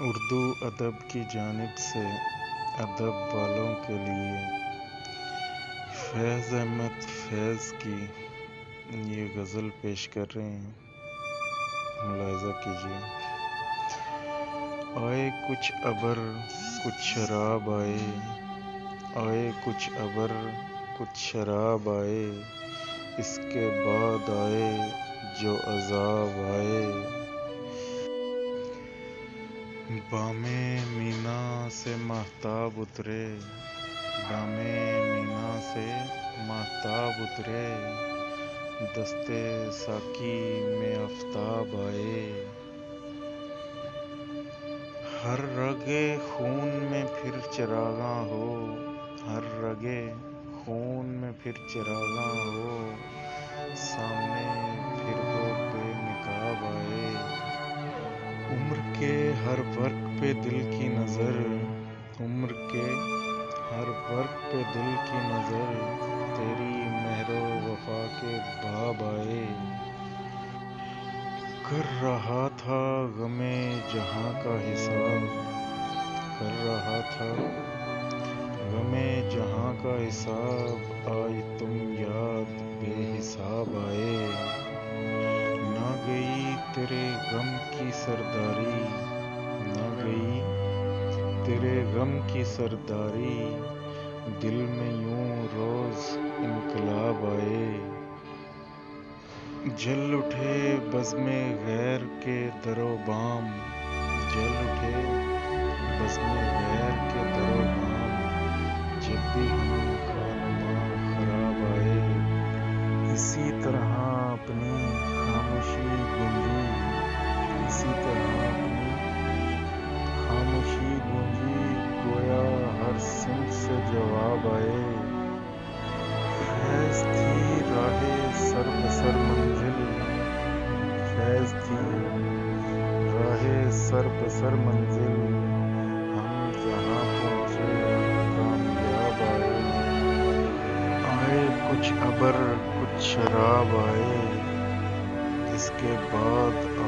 اردو ادب کی جانب سے ادب والوں کے لیے فیض احمد فیض کی یہ غزل پیش کر رہے ہیں، ملاحظہ کیجیے۔ آئے کچھ ابر کچھ شراب آئے، آئے کچھ ابر کچھ شراب آئے، اس کے بعد آئے جو عذاب آئے۔ بام مینا سے ماہتاب اترے، بام مینا سے ماہتاب اترے، دستے ساقی میں آفتاب آئے۔ ہر رگِ خون میں پھر چراغاں ہو، ہر رگِ خون میں پھر چراغاں ہو، سامنے پھر ہو بے نقاب آئے۔ عمر کے ہر ورق پہ دل کی نظر، عمر کے ہر ورق پہ دل کی نظر، تیری مہر و وفا کے باب آئے۔ کر رہا تھا غمِ جہاں کا حساب، کر رہا تھا غمِ جہاں کا حساب، آج تم یاد بے حساب آئے۔ نہ گئی تیرے غم کی سرداری، نہ گئی تیرے غم کی سرداری، دل میں یوں روز انقلاب آئے۔ جل اٹھے بزمِ غیر کے در و بام، جل اٹھے بزمِ غیر کے در و بام، جب بھی ہم خانماں خراب آئے۔ اسی طرح اپنی خاموشی گونجی، اسی طرح اپنی خاموشی گونجی، گویا ہر سمت سے جواب آئے۔ فیض تھی راہ سر بسر منزل، فیض تھی راہ سر بسر منزل، ہم جہاں پہنچے کامیاب آئے۔ آئے کچھ ابر کچھ شراب آئے، اس کے بعد